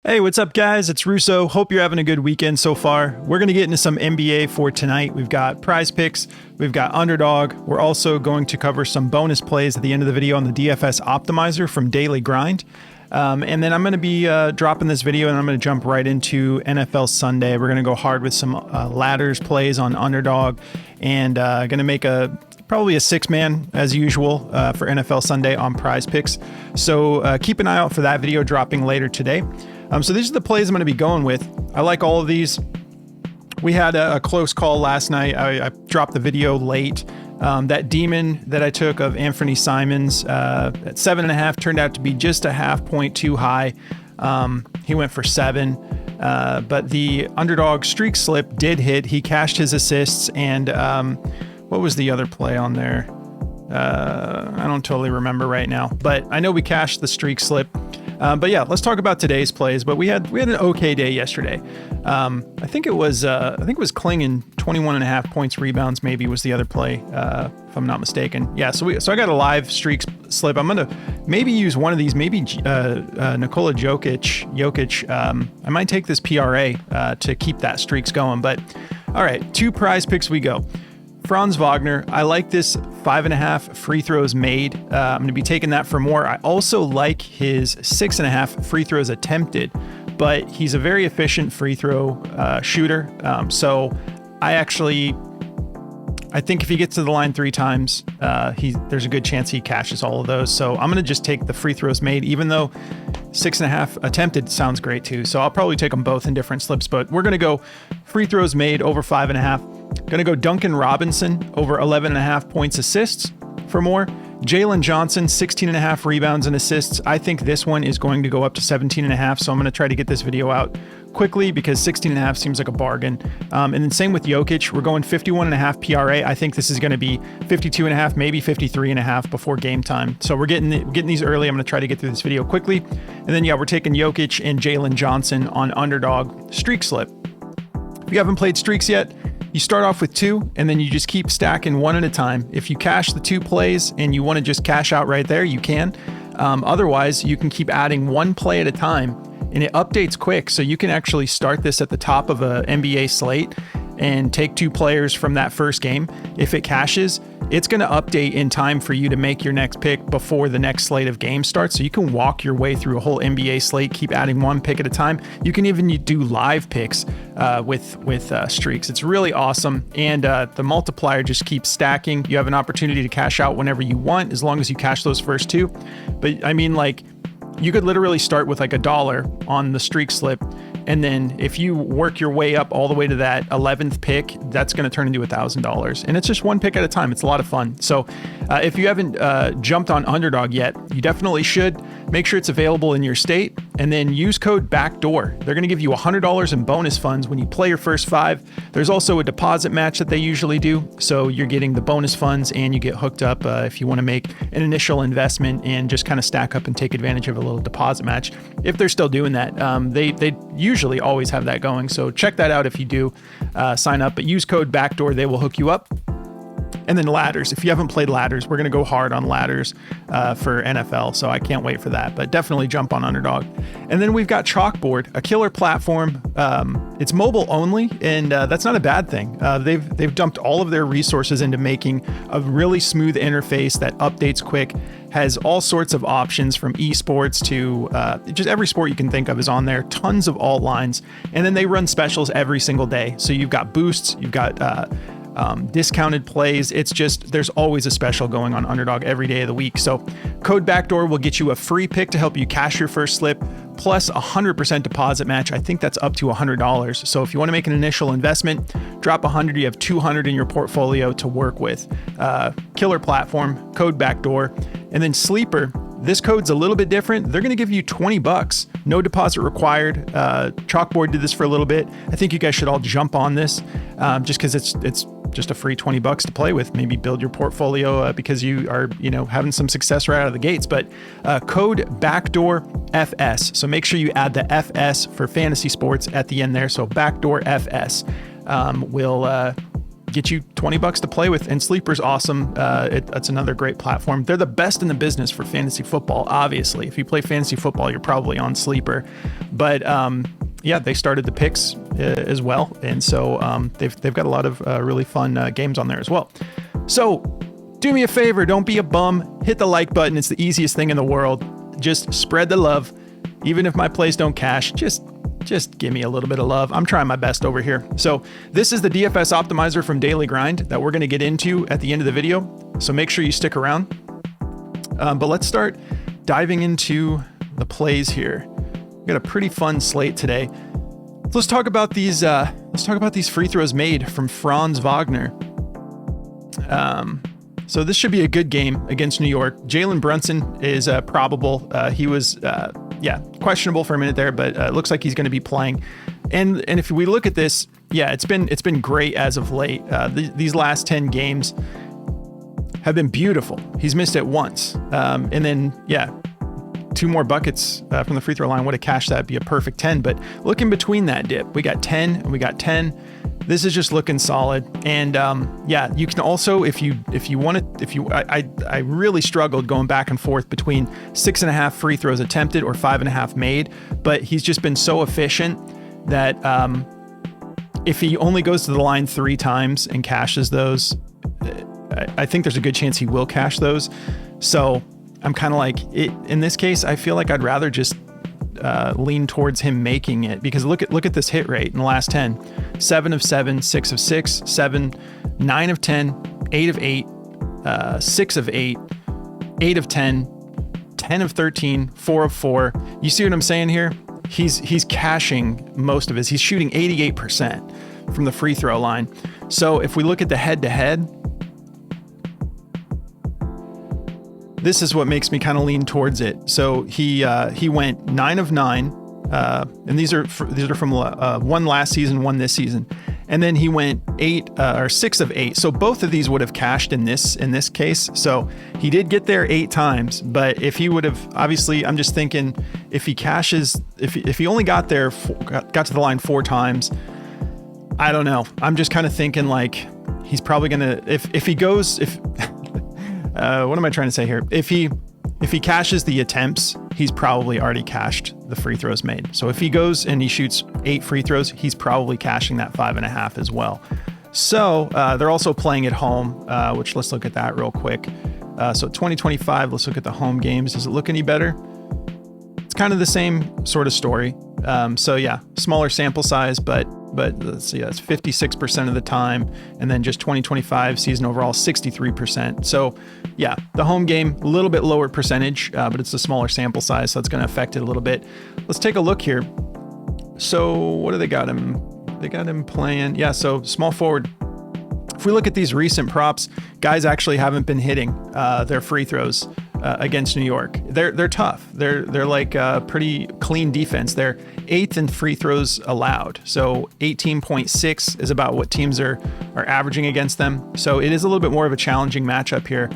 Hey, what's up, guys? It's Russo. Hope you're having a good weekend so far. We're going to get into some NBA for tonight. We've got Prizepicks, we've got Underdog. We're also going to cover some bonus plays at the end of the video on the DFS Optimizer from Daily Grind. And then I'm going to be dropping this video and I'm going to jump right into NFL Sunday. We're going to go hard with some ladders plays on Underdog and going to make probably a six-man as usual for NFL Sunday on Prizepicks. So keep an eye out for that video dropping later today. So these are the plays I'm going to be going with. I like all of these. We had a close call last night. I dropped the video late. That demon that I took of Anthony Simons at 7.5 turned out to be just a half point too high. He went for 7. But the Underdog streak slip did hit. He cashed his assists. And what was the other play on there? I don't totally remember right now. But I know we cashed the streak slip. But yeah, let's talk about today's plays. But we had an okay day yesterday. I think it was Kling 21.5 points, rebounds maybe was the other play, if I'm not mistaken. Yeah, so I got a live streak slip. I'm gonna maybe use one of these, maybe Nikola Jokic. I might take this PRA to keep that streaks going. But all right, 2 prize picks we go. Franz Wagner, I like this 5.5 free throws made. I'm going to be taking that for more. I also like his 6.5 free throws attempted, but he's a very efficient free throw shooter. So I think if he gets to the line 3 times, there's a good chance he cashes all of those. So I'm going to just take the free throws made, even though 6.5 attempted sounds great too. So I'll probably take them both in different slips, but we're going to go free throws made over 5.5. Going to go Duncan Robinson over 11.5 points assists for more. Jalen Johnson, 16.5 rebounds and assists. I think this one is going to go up to 17.5. So I'm going to try to get this video out quickly because 16.5 seems like a bargain. And then same with Jokic. We're going 51.5 PRA. I think this is going to be 52.5, maybe 53.5 before game time. So we're getting these early. I'm going to try to get through this video quickly. And then, yeah, we're taking Jokic and Jalen Johnson on Underdog streak slip. If you haven't played streaks yet, you start off with 2 and then you just keep stacking one at a time. If you cash the 2 plays and you want to just cash out right there, you can. Otherwise, you can keep adding 1 play at a time and it updates quick. So you can actually start this at the top of a NBA slate and take 2 players from that first game. If it cashes, it's going to update in time for you to make your next pick before the next slate of games starts. So you can walk your way through a whole NBA slate, keep adding 1 pick at a time. You can even do live picks with streaks. It's really awesome. And the multiplier just keeps stacking. You have an opportunity to cash out whenever you want, as long as you cash those first 2. But I mean, like, you could literally start with like $1 on the streak slip. And then if you work your way up all the way to that 11th pick, that's going to turn into $1,000. And it's just 1 pick at a time. It's a lot of fun. So if you haven't jumped on Underdog yet, you definitely should. Make sure it's available in your state and then use code BACKDOOR. They're going to give you $100 in bonus funds when you play your first 5. There's also a deposit match that they usually do. So you're getting the bonus funds and you get hooked up if you want to make an initial investment and just kind of stack up and take advantage of a little deposit match. If they're still doing that, they usually always have that going. So check that out if you do sign up, but use code BACKDOOR. They will hook you up. And then ladders. If you haven't played ladders, we're going to go hard on ladders for NFL. So I can't wait for that, but definitely jump on Underdog. And then we've got Chalkboard, a killer platform. It's mobile only, and that's not a bad thing. They've dumped all of their resources into making a really smooth interface that updates quick, has all sorts of options from esports to just every sport you can think of is on there. Tons of alt lines. And then they run specials every single day. So you've got boosts, you've got discounted plays. It's just, there's always a special going on Underdog every day of the week. So code BACKDOOR will get you a free pick to help you cash your first slip, plus 100% deposit match. I think that's up to $100. So if you want to make an initial investment, drop 100, you have 200 in your portfolio to work with. Killer platform, code BACKDOOR. And then Sleeper, this code's a little bit different. They're going to give you $20, no deposit required. Chalkboard did this for a little bit. I think you guys should all jump on this just because it's just a free $20 to play with. Maybe build your portfolio because you are, having some success right out of the gates. But code BACKDOORFS. So make sure you add the FS for fantasy sports at the end there. So BACKDOORFS will get you $20 to play with. And Sleeper's awesome. That's another great platform. They're the best in the business for fantasy football, obviously. If you play fantasy football, you're probably on Sleeper. But yeah, they started the picks as well. And so they've got a lot of really fun games on there as well. So do me a favor, don't be a bum. Hit the like button. It's the easiest thing in the world. Just spread the love. Even if my plays don't cash, just give me a little bit of love. I'm trying my best over here. So this is the DFS optimizer from Daily Grind that we're going to get into at the end of the video. So make sure you stick around. But let's start diving into the plays here. We've got a pretty fun slate today. Let's talk about these. Let's talk about these free throws made from Franz Wagner. So this should be a good game against New York. Jalen Brunson is probable. He was questionable for a minute there, but it looks like he's going to be playing. And if we look at this, yeah, it's been great as of late. These last 10 games have been beautiful. He's missed it once, and then 2 more buckets from the free throw line would have cashed that. Be a perfect 10. But look in between that dip, we got 10 and we got 10. This is just looking solid. And you can also, if you want to, I really struggled going back and forth between 6.5 free throws attempted or 5.5 made, but he's just been so efficient that if he only goes to the line 3 times and cashes those, I think there's a good chance he will cash those. So I'm kind of like, in this case, I feel like I'd rather just lean towards him making it, because look at this hit rate in the last 10. 7 of 7, 6 of 6, 7, 9 of 10, 8 of 8, 6 of 8, 8 of 10, 10 of 13, 4 of 4. You see what I'm saying here? He's cashing most of his. He's shooting 88% from the free throw line. So if we look at the head-to-head, this is what makes me kind of lean towards it. So he went 9 of 9, and these are from one last season, one this season, and then he went 6 of 8. So both of these would have cashed in this case. So he did get there 8 times, but if he would have, obviously, I'm just thinking if he cashes, if he only got there, got to the line 4 times, I don't know. I'm just kind of thinking like he's probably gonna if he goes what am I trying to say here? If he cashes the attempts, he's probably already cashed the free throws made. So if he goes and he shoots 8 free throws, he's probably cashing that 5.5 as well. So they're also playing at home, which let's look at that real quick. So 2025, let's look at the home games. Does it look any better? It's kind of the same sort of story. So yeah, smaller sample size, but let's see, that's 56% of the time. And then just 2025 season overall, 63%. So yeah, the home game, a little bit lower percentage, but it's a smaller sample size. So it's going to affect it a little bit. Let's take a look here. So what do they got him? They got him playing. Yeah. So small forward. If we look at these recent props, guys actually haven't been hitting their free throws against New York. They're tough. They're like pretty clean defense. They're 8th in free throws allowed. So 18.6 is about what teams are averaging against them. So it is a little bit more of a challenging matchup here.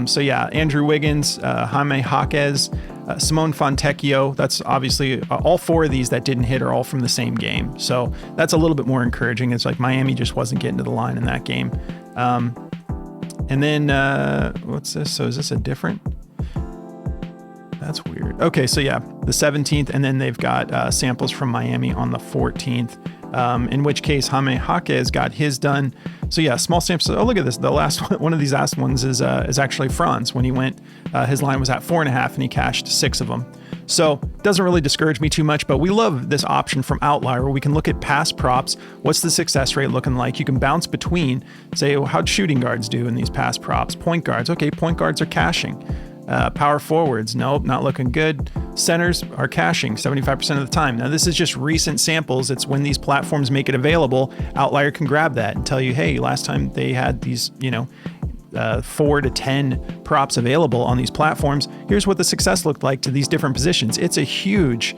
So yeah, Andrew Wiggins, Jaime Jaquez, Simone Fontecchio. That's obviously all 4 of these that didn't hit are all from the same game. So that's a little bit more encouraging. It's like Miami just wasn't getting to the line in that game. And then what's this? So is this a different? That's weird. Okay, so yeah, the 17th, and then they've got samples from Miami on the 14th, in which case Jaime Jaquez got his done. So yeah, small samples. Oh, look at this. The last one of these last ones is actually Franz. When he went, his line was at 4.5 and he cashed 6 of them. So doesn't really discourage me too much, but we love this option from Outlier where we can look at past props. What's the success rate looking like? You can bounce between, say, how'd shooting guards do in these past props? Point guards. Okay, point guards are cashing. Power forwards, nope, not looking good. Centers are cashing 75% of the time. Now, this is just recent samples. It's when these platforms make it available, Outlier can grab that and tell you, hey, last time they had these, 4 to 10 props available on these platforms. Here's what the success looked like to these different positions. It's a huge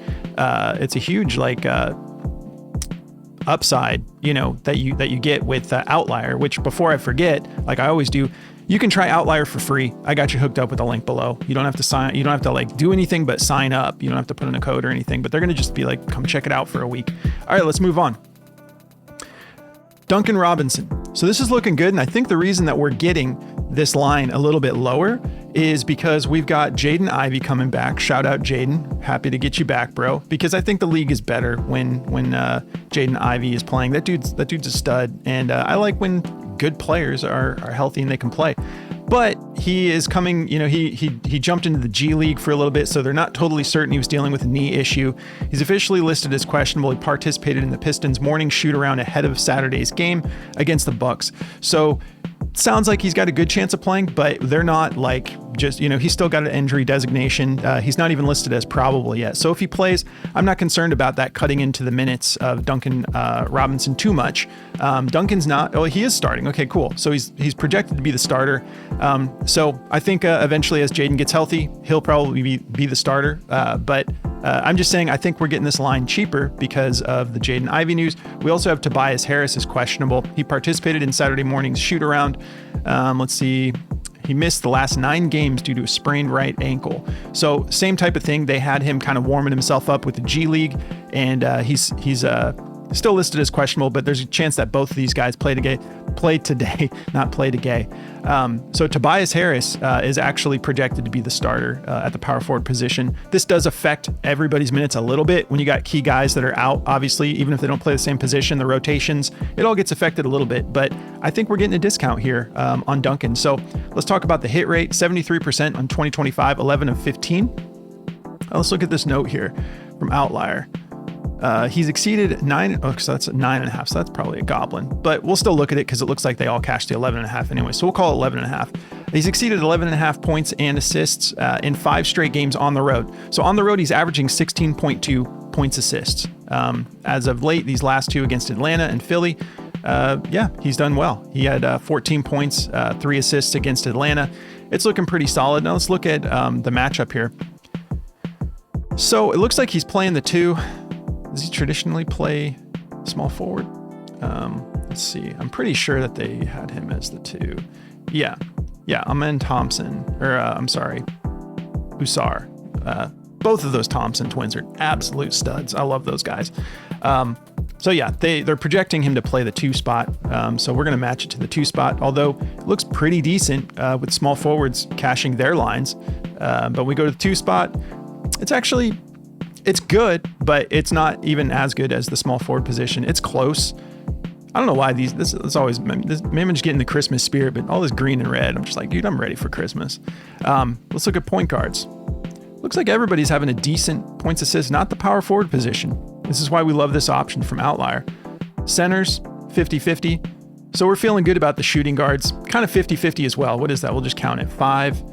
upside, that you get with Outlier, which before I forget, like I always do, you can try Outlier for free. I got you hooked up with a link below. You don't have to like do anything but sign up. You don't have to put in a code or anything, but they're going to just be like, come check it out for a week. All right, let's move on. Duncan Robinson. So this is looking good. And I think the reason that we're getting this line a little bit lower is because we've got Jaden Ivey coming back. Shout out Jaden. Happy to get you back, bro. Because I think the league is better when Jaden Ivey is playing. That dude's a stud. And I like when good players are healthy and they can play. But he is coming, he jumped into the G League for a little bit, so they're not totally certain he was dealing with a knee issue. He's officially listed as questionable. He participated in the Pistons morning shoot around ahead of Saturday's game against the Bucks. So sounds like he's got a good chance of playing, but they're not like just, he's still got an injury designation. He's not even listed as probable yet. So if he plays, I'm not concerned about that cutting into the minutes of Duncan Robinson too much. Duncan's not. Oh, he is starting. Okay, cool. So he's projected to be the starter. So I think eventually as Jaden gets healthy, he'll probably be the starter. But I'm just saying I think we're getting this line cheaper because of the Jaden Ivey news. We also have Tobias Harris is questionable. He participated in Saturday morning's shoot around. Let's see. He missed the last 9 games due to a sprained right ankle. So same type of thing. They had him kind of warming himself up with the G League, and he's still listed as questionable, but there's a chance that both of these guys play today. So Tobias Harris is actually projected to be the starter at the power forward position. This does affect everybody's minutes a little bit when you got key guys that are out. Obviously, even if they don't play the same position, the rotations, it all gets affected a little bit. But I think we're getting a discount here on Duncan. So let's talk about the hit rate, 73% on 2025, 11 of 15. Let's look at this note here from Outlier. He's exceeded 9. Oh, so that's 9.5. So that's probably a goblin, but we'll still look at it because it looks like they all cashed the 11.5 anyway. So we'll call it 11.5. He's exceeded 11.5 points and assists in 5 straight games on the road. So on the road, he's averaging 16.2 points assists. As of late, these last 2 against Atlanta and Philly, he's done well. He had 14 points, 3 assists against Atlanta. It's looking pretty solid. Now let's look at the matchup here. So it looks like he's playing the 2. Does he traditionally play small forward? Let's see. I'm pretty sure that they had him as the 2. Yeah. Amen Thompson, Usar. Both of those Thompson twins are absolute studs. I love those guys. They're projecting him to play the 2 spot. So we're going to match it to the 2 spot, although it looks pretty decent with small forwards cashing their lines. But we go to the 2 spot. It's good, but it's not even as good as the small forward position. It's close. I don't know why maybe I'm just getting the Christmas spirit, but all this green and red, I'm just like, dude, I'm ready for Christmas. Let's look at point guards. Looks like everybody's having a decent points assist, not the power forward position. This is why we love this option from Outlier. Centers, 50-50. So we're feeling good about the shooting guards, kind of 50-50 as well. What is that? We'll just count it, 5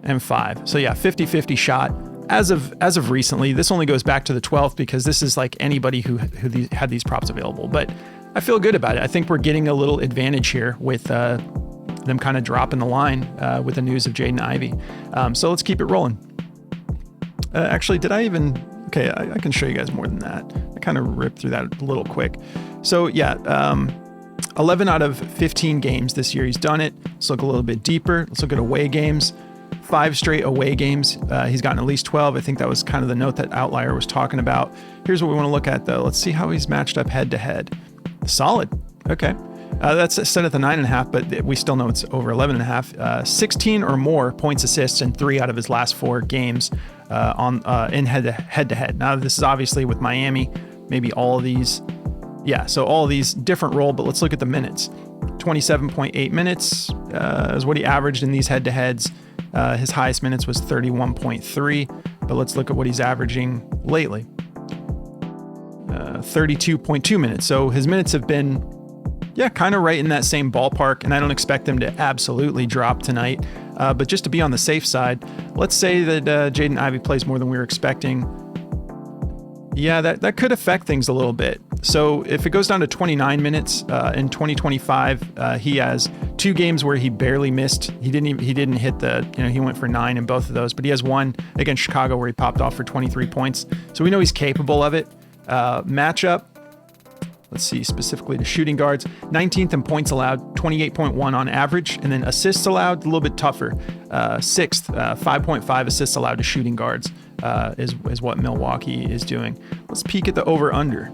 and 5. So 50-50 shot. As of recently, this only goes back to the 12th because this is like anybody who had these props available. But I feel good about it. I think we're getting a little advantage here with them kind of dropping the line with the news of Jaden Ivey. So let's keep it rolling. Actually, did I even... Okay, I can show you guys more than that. I kind of ripped through that a little quick. So 11 out of 15 games this year he's done it. Let's look a little bit deeper. Let's look at away games. 5 straight away games. He's gotten at least 12. I think that was kind of the note that Outlier was talking about. Here's what we want to look at though. Let's see how he's matched up head to head. Solid. Okay. That's set at the 9.5, but we still know it's over 11.5. 16 or more points, assists in 3 out of his last 4 games in head to head. Now this is obviously with Miami, maybe all of these. Yeah. So all of these different role, but let's look at the minutes. 27.8 minutes is what he averaged in these head to heads. His highest minutes was 31.3, but let's look at what he's averaging lately. 32.2 minutes. So his minutes have been, kind of right in that same ballpark, and I don't expect them to absolutely drop tonight. But just to be on the safe side, let's say that Jaden Ivey plays more than we were expecting. Yeah, that could affect things a little bit. So if it goes down to 29 minutes in 2025, he has 2 games where he barely missed. He didn't hit the, he went for 9 in both of those, but he has one against Chicago where he popped off for 23 points. So we know he's capable of it. Matchup, let's see, specifically to shooting guards, 19th in points allowed, 28.1 on average, and then assists allowed, a little bit tougher. 6th, 5.5 assists allowed to shooting guards is what Milwaukee is doing. Let's peek at the over-under.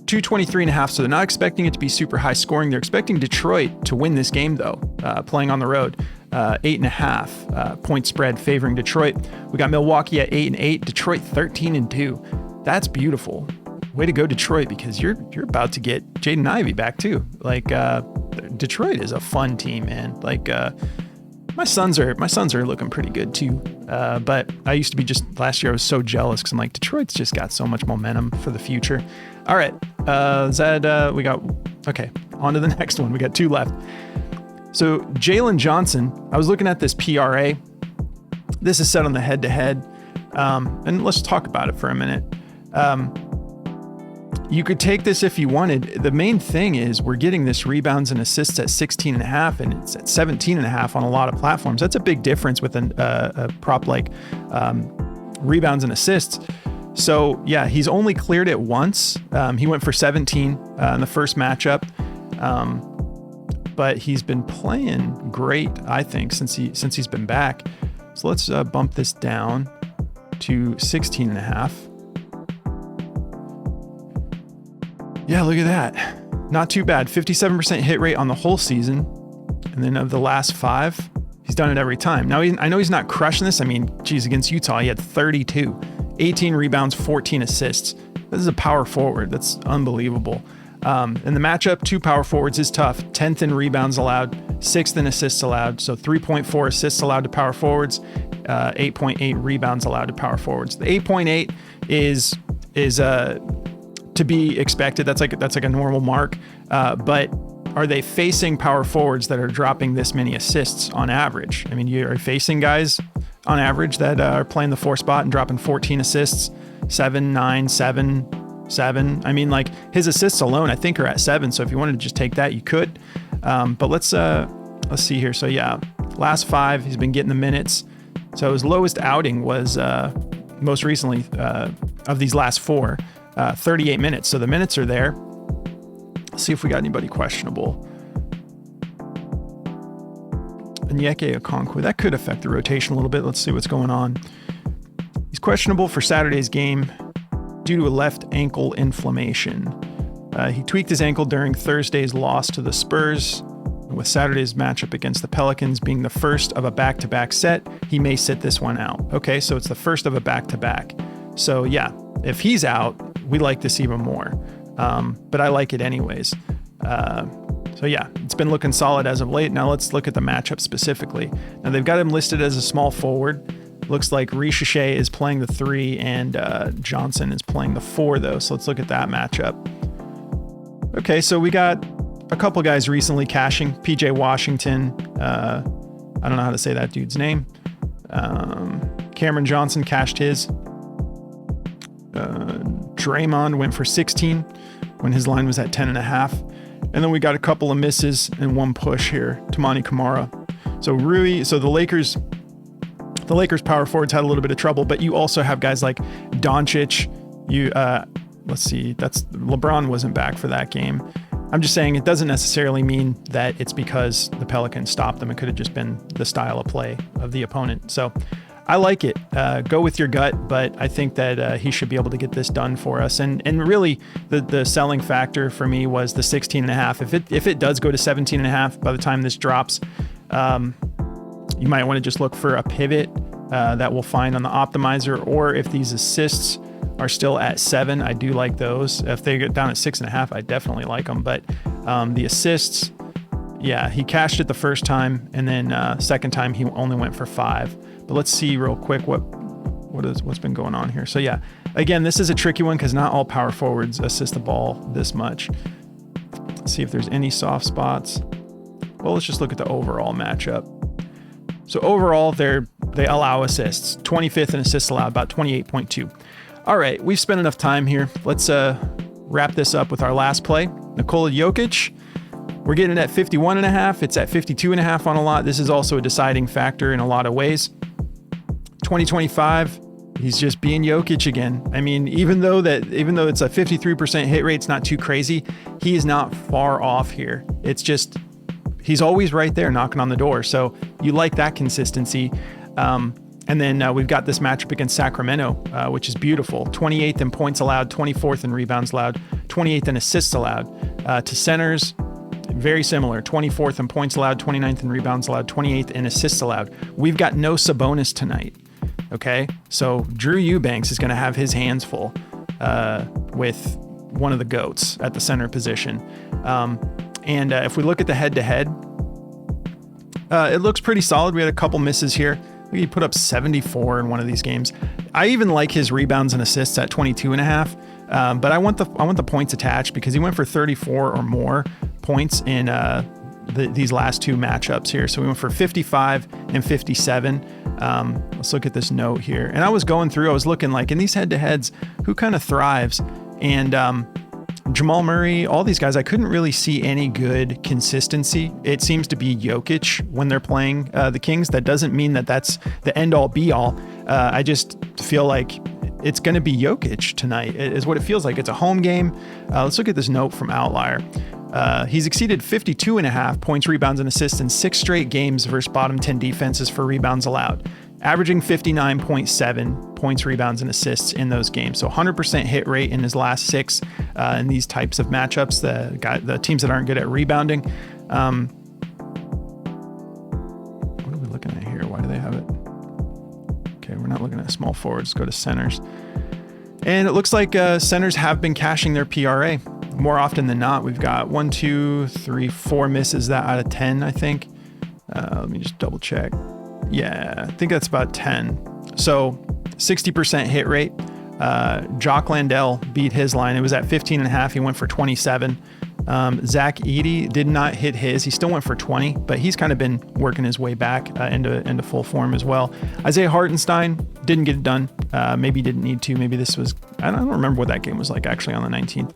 223.5. So they're not expecting it to be super high scoring. They're expecting Detroit to win this game though, playing on the road. 8.5 point spread favoring Detroit. We got Milwaukee at 8-8, Detroit 13-2. That's beautiful. Way to go, Detroit, because you're about to get Jaden Ivey back too. Like Detroit is a fun team, man. Like my sons are looking pretty good too. But I used to be last year I was so jealous because I'm like, Detroit's just got so much momentum for the future. All right, we got okay. On to the next one. We got 2 left. So Jalen Johnson, I was looking at this PRA. This is set on the head-to-head. And let's talk about it for a minute. You could take this if you wanted. The main thing is we're getting this rebounds and assists at 16.5 and it's at 17.5 on a lot of platforms. That's a big difference with a prop like rebounds and assists. So yeah, he's only cleared it once. He went for 17 in the first matchup. But he's been playing great, I think, since he's been back. So let's bump this down to 16.5. Yeah, look at that. Not too bad. 57% hit rate on the whole season. And then of the last 5, he's done it every time. Now, I know he's not crushing this. I mean, geez, against Utah, he had 32, 18 rebounds, 14 assists. This is a power forward. That's unbelievable. And the matchup, 2 power forwards is tough. 10th in rebounds allowed, 6th in assists allowed. So 3.4 assists allowed to power forwards, 8.8 rebounds allowed to power forwards. The 8.8 is to be expected. That's like a normal mark. But are they facing power forwards that are dropping this many assists on average? I mean, you're facing guys on average that are playing the 4 spot and dropping 14 assists, 7, 9, 7. I mean, like his assists alone, I think, are at 7. So if you wanted to just take that, you could. But let's see here. So yeah, last 5, he's been getting the minutes. So his lowest outing was most recently of these last 4, 38 minutes. So the minutes are there. Let's see if we got anybody questionable. Onyeka Okonkwo, that could affect the rotation a little bit. Let's see what's going on. He's questionable for Saturday's game due to a left ankle inflammation. He tweaked his ankle during Thursday's loss to the Spurs. With Saturday's matchup against the Pelicans being the first of a back-to-back set, he may sit this one out. Okay, so it's the first of a back-to-back. So yeah, if he's out, we like this even more. But I like it anyways. So yeah, it's been looking solid as of late. Now let's look at the matchup specifically. Now they've got him listed as a small forward. Looks like Ricochet is playing the 3 and Johnson is playing the 4 though. So let's look at that matchup. Okay, so we got a couple guys recently cashing. PJ Washington, I don't know how to say that dude's name. Cameron Johnson cashed his. Draymond went for 16 when his line was at 10.5. And then we got a couple of misses and 1 push here. Tamani Kamara. So the Lakers power forwards had a little bit of trouble, but you also have guys like Doncic. Let's see, LeBron wasn't back for that game. I'm just saying it doesn't necessarily mean that it's because the Pelicans stopped them. It could have just been the style of play of the opponent. So I like it. Go with your gut, but I think that he should be able to get this done for us. And really, the selling factor for me was the 16.5. If it does go to 17.5 by the time this drops, you might want to just look for a pivot that we'll find on the optimizer, or if these assists are still at 7, I do like those. If they get down at 6.5, I definitely like them. But the assists, yeah, he cashed it the first time, and then second time he only went for 5. But let's see real quick what's been going on here. So yeah, again, this is a tricky one because not all power forwards assist the ball this much. Let's see if there's any soft spots. Well, let's just look at the overall matchup. So overall, they allow assists. 25th in assists allowed, about 28.2. All right, we've spent enough time here. Let's wrap this up with our last play. Nikola Jokic, we're getting it at 51.5. It's at 52.5 on a lot. This is also a deciding factor in a lot of ways. 2025, he's just being Jokic again. I mean, even though it's a 53% hit rate, it's not too crazy. He is not far off here. It's just, he's always right there knocking on the door. So you like that consistency. And then we've got this matchup against Sacramento, which is beautiful. 28th in points allowed, 24th in rebounds allowed, 28th in assists allowed. To centers, very similar, 24th in points allowed, 29th in rebounds allowed, 28th in assists allowed. We've got no Sabonis tonight, okay? So Drew Eubanks is going to have his hands full with one of the GOATs at the center position. And if we look at the head-to-head, it looks pretty solid. We had a couple misses here. He put up 74 in one of these games. I even like his rebounds and assists at 22.5. But I want the points attached because he went for 34 or more points in these last two matchups here. So we went for 55 and 57. Let's look at this note here. And I was looking like in these head-to-heads, who kind of thrives? And Jamal Murray, all these guys, I couldn't really see any good consistency. It seems to be Jokic when they're playing the Kings. That doesn't mean that that's the end-all be-all. I just feel like it's going to be Jokic tonight is what it feels like. It's a home game. Let's look at this note from Outlier. He's exceeded 52.5 points, rebounds, and assists in 6 straight games versus bottom 10 defenses for rebounds allowed, averaging 59.7 points, rebounds, and assists in those games. So 100% hit rate in his last 6 in these types of matchups. The teams that aren't good at rebounding. What are we looking at here? Why do they have it? Okay, we're not looking at small forwards. Let's go to centers. And it looks like centers have been cashing their PRA more often than not. We've got 1, 2, 3, 4 misses that out of 10, I think. Let me just double check. Yeah, I think that's about 10. So 60% hit rate. Jock Landell beat his line. It was at 15.5. He went for 27. Zach Edey did not hit his. He still went for 20, but he's kind of been working his way back into full form as well. Isaiah Hartenstein didn't get it done. Maybe didn't need to. Maybe this was, I don't remember what that game was like actually on the 19th.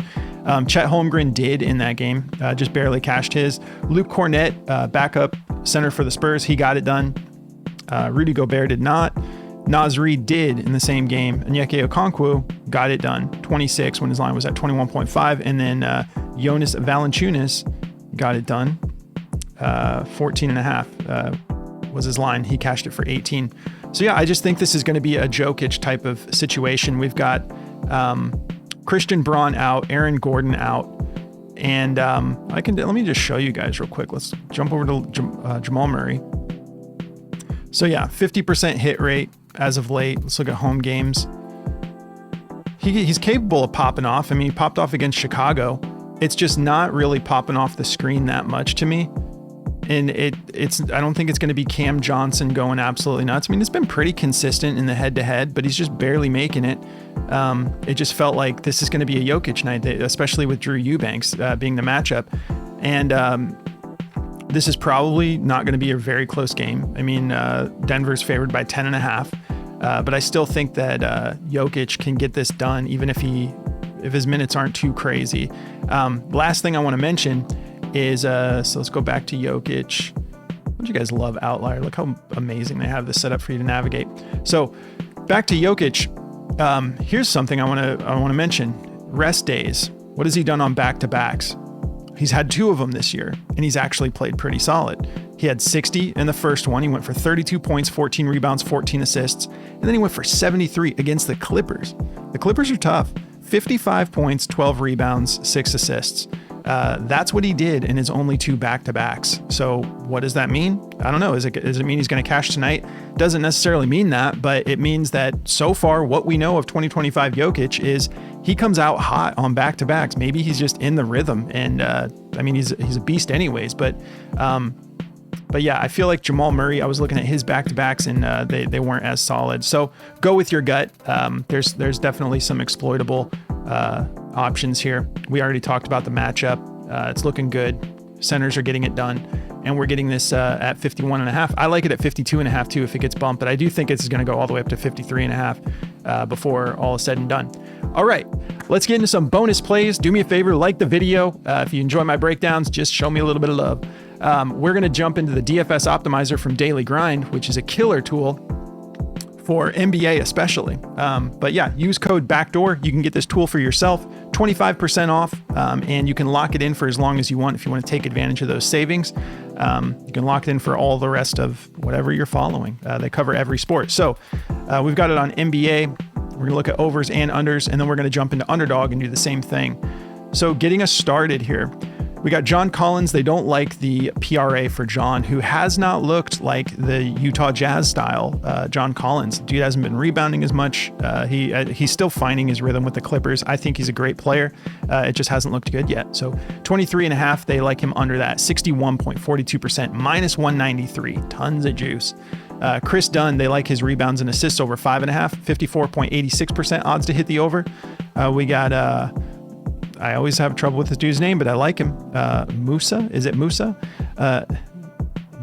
Chet Holmgren did in that game, just barely cashed his. Luke Cornett, backup center for the Spurs. He got it done. Rudy Gobert did not. Naz Reid did in the same game. Onyeka Okonkwo got it done. 26 when his line was at 21.5. And then Jonas Valanciunas got it done. 14.5 was his line. He cashed it for 18. So yeah, I just think this is going to be a Jokic type of situation. We've got Christian Braun out, Aaron Gordon out. And let me just show you guys real quick. Let's jump over to Jamal Murray. So yeah, 50% hit rate as of late. Let's look at home games. He's capable of popping off. I mean, he popped off against Chicago. It's just not really popping off the screen that much to me. And I don't think it's going to be Cam Johnson going absolutely nuts. I mean, it's been pretty consistent in the head-to-head, but he's just barely making it. It just felt like this is going to be a Jokic night, especially with Drew Eubanks being the matchup. And this is probably not going to be a very close game. I mean, Denver's favored by 10.5, but I still think that Jokic can get this done, even if his minutes aren't too crazy. Last thing I want to mention is, so let's go back to Jokic. Don't you guys love Outlier? Look how amazing they have this set up for you to navigate. So back to Jokic. Here's something I want to mention. Rest days. What has he done on back-to-backs? He's had 2 of them this year, and he's actually played pretty solid. He had 60 in the first one. He went for 32 points, 14 rebounds, 14 assists, and then he went for 73 against the Clippers. The Clippers are tough. 55 points, 12 rebounds, 6 assists. That's what he did in his only 2 back-to-backs. So what does that mean? I don't know. Does it mean he's going to cash tonight? Doesn't necessarily mean that, but it means that so far what we know of 2025 Jokic is he comes out hot on back-to-backs. Maybe he's just in the rhythm, and I mean he's a beast anyways. But yeah, I feel like Jamal Murray. I was looking at his back-to-backs, and they weren't as solid. So go with your gut. There's definitely some exploitable options here. We already talked about the matchup. It's looking good. Centers are getting it done, and we're getting this at 51.5. I like it at 52.5 too if it gets bumped, but I do think it's going to go all the way up to 53.5 before all is said and done. All right, let's get into some bonus plays. Do me a favor, like the video. If you enjoy my breakdowns, just show me a little bit of love. We're going to jump into the DFS optimizer from Daily Grind, which is a killer tool for NBA especially. But yeah, use code BACKDOOR. You can get this tool for yourself, 25% off, and you can lock it in for as long as you want if you want to take advantage of those savings. You can lock it in for all the rest of whatever you're following. They cover every sport. So we've got it on NBA. We're going to look at overs and unders, and then we're going to jump into Underdog and do the same thing. So getting us started here, we got John Collins. They don't like the PRA for John, who has not looked like the Utah Jazz style John Collins. Dude hasn't been rebounding as much. He's still finding his rhythm with the Clippers. I think he's a great player. It just hasn't looked good yet. So 23.5, they like him under that. 61.42%, minus 193. Tons of juice. Chris Dunn, they like his rebounds and assists over 5.5. 54.86% odds to hit the over. We got... I always have trouble with this dude's name, but I like him. Musa? Is it Musa?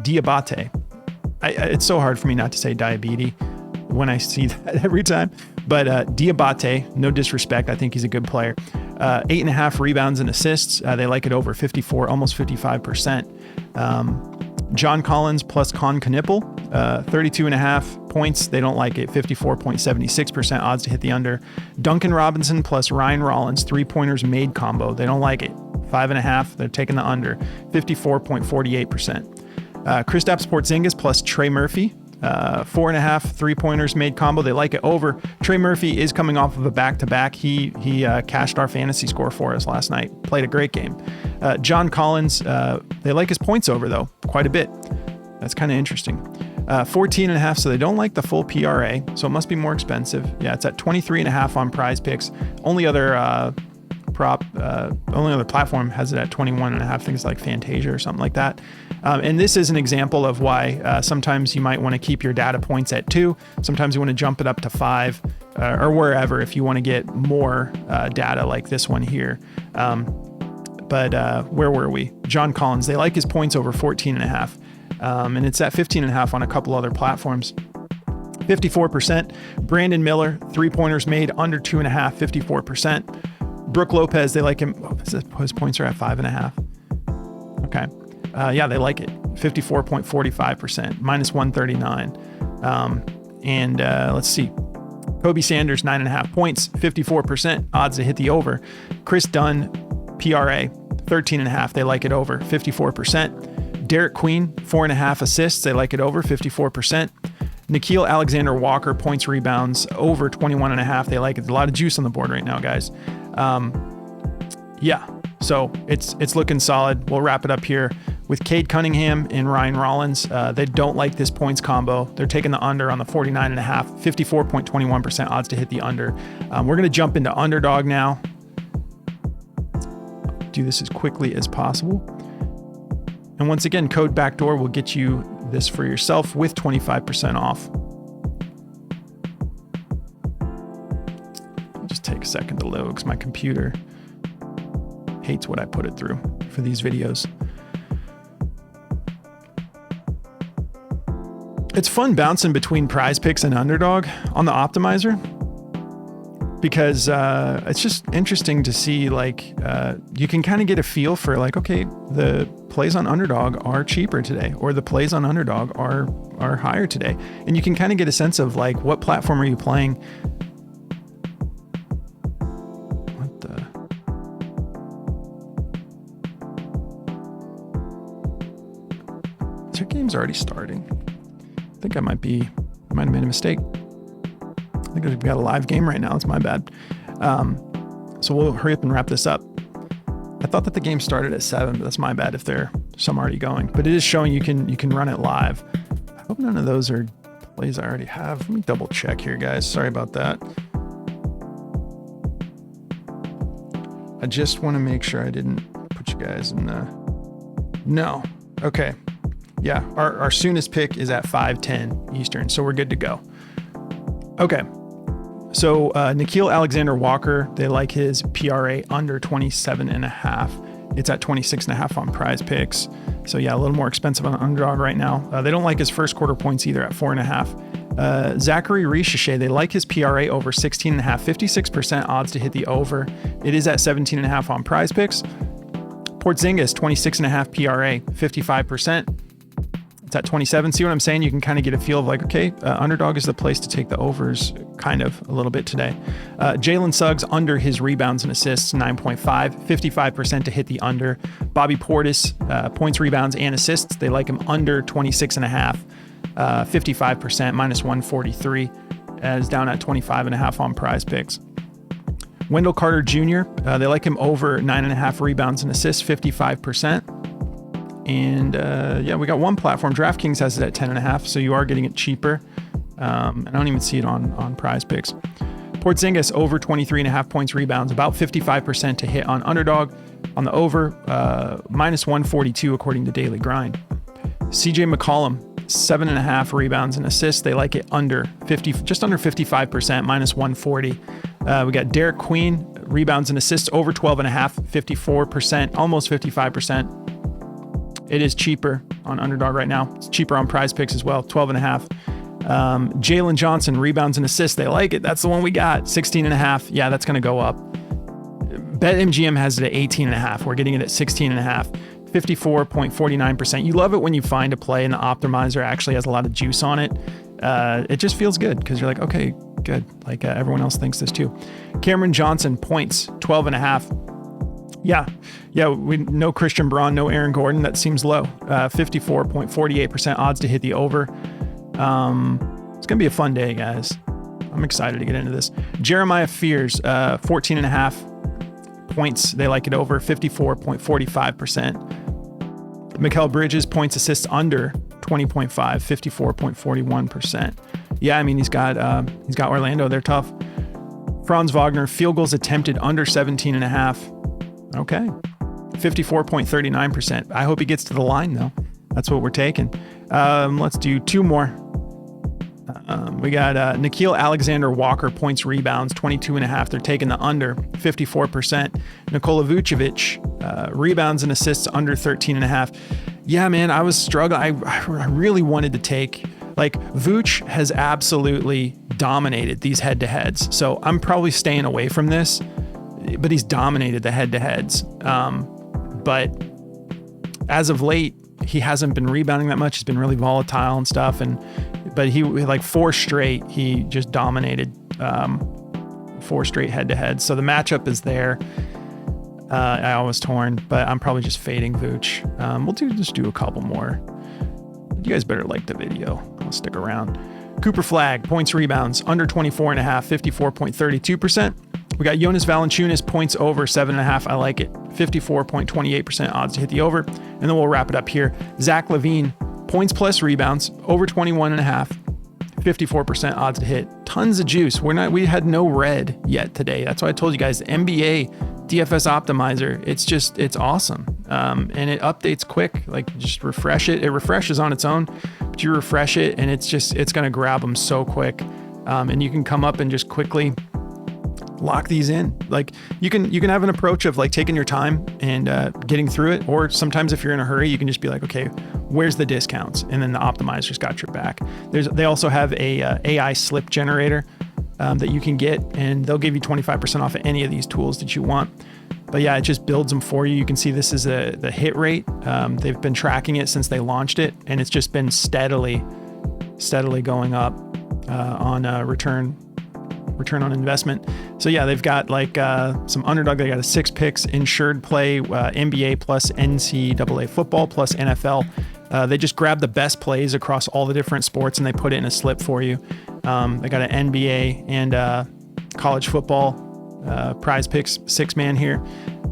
Diabate. It's so hard for me not to say diabetes when I see that every time. But Diabate, no disrespect. I think he's a good player. 8.5 rebounds and assists. They like it over 54, almost 55%. John Collins plus Con Knippel, 32.5 points. They don't like it. 54.76% odds to hit the under. Duncan Robinson plus Ryan Rollins, 3-pointers made combo. They don't like it. 5.5. They're taking the under. 54.48%. Kristaps Porzingis plus Trey Murphy, 4.5 3-pointers made combo. They like it over. Trey Murphy is coming off of a back-to-back. He cashed our fantasy score for us last night. Played a great game. John Collins, they like his points over though, quite a bit. That's kind of interesting. 14.5, so they don't like the full PRA, so it must be more expensive. Yeah, it's at 23.5 on Prizepicks. Only other platform has it at 21.5, things like Fantasia or something like that. And this is an example of why sometimes you might want to keep your data points at 2. Sometimes you want to jump it up to 5 or wherever if you want to get more data like this one here. But where were we? John Collins, they like his points over 14.5. And it's at 15.5 on a couple other platforms. 54%. Brandon Miller, 3-pointers made under 2.5, 54%. Brooke Lopez, they like him. His points are at 5.5. Okay. Yeah, they like it. 54.45%, minus 139. Let's see. Kobe Sanders, 9.5 points, 54% odds to hit the over. Chris Dunn, PRA, 13.5. They like it over, 54%. Derek Queen, 4.5 assists. They like it over, 54%. Nickeil Alexander-Walker, points, rebounds, over 21.5. They like it. A lot of juice on the board right now, guys. Yeah, so it's looking solid. We'll wrap it up here with Cade Cunningham and Ryan Rollins. They don't like this points combo. They're taking the under on the 49.5, 54.21% odds to hit the under. We're going to jump into Underdog now. Do this as quickly as possible. And once again, code BACKDOOR will get you this for yourself with 25% off. I'll just take a second to load because my computer hates what I put it through for these videos. It's fun bouncing between Prizepicks and Underdog on the optimizer because it's just interesting to see, like, you can kind of get a feel for, like, okay, the plays on Underdog are cheaper today, or the plays on Underdog are higher today. And you can kind of get a sense of, like, what platform are you playing? What the? Is your game's already starting? I think I might have made a mistake. I think we've got a live game right now. It's my bad. So we'll hurry up and wrap this up. I thought that the game started at 7, but that's my bad if there's some already going. But it is showing you can run it live. I hope none of those are plays I already have. Let me double check here, guys. Sorry about that. I just want to make sure I didn't put you guys in the... No. Okay. Yeah, our soonest pick is at 5:10 Eastern, so we're good to go. Okay. So Nickeil Alexander-Walker, they like his PRA under 27.5. It's at 26.5 on Prizepicks. So yeah, a little more expensive on Underdog right now. They don't like his first quarter points either at 4.5. Zachary Richeche, they like his PRA over 16.5, 56% odds to hit the over. It is at 17.5 on Prizepicks. Porzingis, 26.5 PRA, 55%. It's at 27. See what I'm saying? You can kind of get a feel of, like, okay, Underdog is the place to take the overs kind of a little bit today. Jalen Suggs under his rebounds and assists, 9.5, 55% to hit the under. Bobby Portis, points, rebounds, and assists. They like him under 26.5, 55%, minus 143, as down at 25.5 on Prizepicks. Wendell Carter Jr., they like him over 9.5 rebounds and assists, 55%. And yeah, we got one platform. DraftKings has it at 10.5, so you are getting it cheaper. I don't even see it on Prizepicks. Porzingis over 23.5 points, rebounds, about 55% to hit on Underdog. On the over, minus 142 according to Daily Grind. CJ McCollum, 7.5 rebounds and assists. They like it under 50, just under 55%, minus 140. We got Derek Queen, rebounds and assists over 12.5, 54%, almost 55%. It is cheaper on Underdog right now. It's cheaper on Prizepicks as well, 12.5. Jalen Johnson, rebounds and assists. They like it. That's the one we got, 16.5. Yeah, that's going to go up. BetMGM has it at 18.5. We're getting it at 16.5. 54.49%. You love it when you find a play and the optimizer actually has a lot of juice on it. It just feels good because you're like, okay, good. Like everyone else thinks this too. Cameron Johnson, points, 12.5. Yeah, we no Christian Braun, no Aaron Gordon. That seems low. 54.48% odds to hit the over. It's gonna be a fun day, guys. I'm excited to get into this. Jeremiah Fears, 14.5 points. They like it over, 54.45%. Mikal Bridges, points, assists under 20.5, 54.41%. Yeah, I mean he's got Orlando. They're tough. Franz Wagner, field goals attempted under 17.5. Okay, 54.39%. I hope he gets to the line though. That's what we're taking. Let's do two more. We got Nikhil Alexander-Walker, points, rebounds, 22.5. They're taking the under, 54%. Nikola Jokic, rebounds and assists under 13.5. Yeah, man, I was struggling. I really wanted to take, like, Vooch has absolutely dominated these head-to-heads. So I'm probably staying away from this, but he's dominated the head-to-heads. But as of late, he hasn't been rebounding that much. He's been really volatile and stuff. But he, like, 4 straight, he just dominated 4 straight head-to-head. So the matchup is there. I was torn, but I'm probably just fading Vooch. We'll just do a couple more. You guys better like the video. I'll stick around. Cooper Flag, points, rebounds, under 24.5, 54.32%. We got Jonas Valanciunas, points over 7.5. I like it. 54.28% odds to hit the over. And then we'll wrap it up here. Zach LaVine, points plus rebounds, over 21.5. 54% odds to hit. Tons of juice. We had no red yet today. That's why I told you guys, the NBA DFS optimizer, it's awesome. And it updates quick. Like, just refresh it. It refreshes on its own, but you refresh it and it's going to grab them so quick. And you can come up and just quickly lock these in. Like, you can have an approach of, like, taking your time and getting through it, or sometimes if you're in a hurry, you can just be like, okay, where's the discounts? And then the optimizer's got your back. They also have a AI slip generator that you can get, and they'll give you 25% off of any of these tools that you want. But yeah, it just builds them for you. You can see this is the hit rate. They've been tracking it since they launched it, and it's just been steadily going up on return on investment. So yeah, they've got, like, some Underdog. They got a 6 picks insured play, NBA plus NCAA football plus NFL. They just grab the best plays across all the different sports and they put it in a slip for you. They got an NBA and college football Prizepicks 6-man here.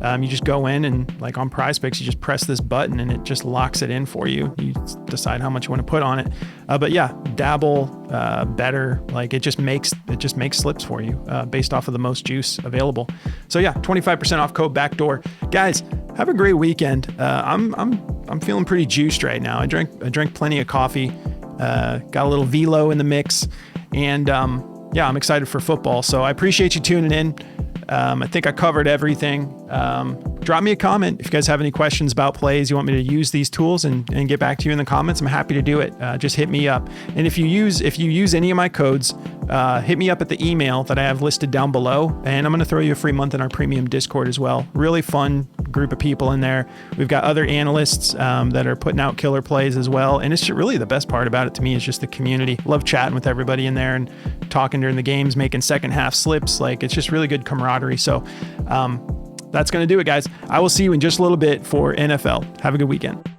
You just go in and, like, on Prizepicks, you just press this button and it just locks it in for you. You decide how much you want to put on it. But yeah, dabble, better. Like, it just makes slips for you based off of the most juice available. So yeah, 25% off code BACKDOOR. Guys, have a great weekend. I'm feeling pretty juiced right now. I drank plenty of coffee. Got a little velo in the mix, and yeah, I'm excited for football. So I appreciate you tuning in. I think I covered everything. Drop me a comment if you guys have any questions about plays. You want me to use these tools and get back to you in the comments. I'm happy to do it. Just hit me up. And if you use any of my codes, hit me up at the email that I have listed down below. And I'm going to throw you a free month in our premium Discord as well. Really fun group of people in there. We've got other analysts that are putting out killer plays as well. And it's really the best part about it to me is just the community. Love chatting with everybody in there and talking during the games, making second half slips. Like, it's just really good camaraderie. So that's going to do it, guys. I will see you in just a little bit for NFL. Have a good weekend.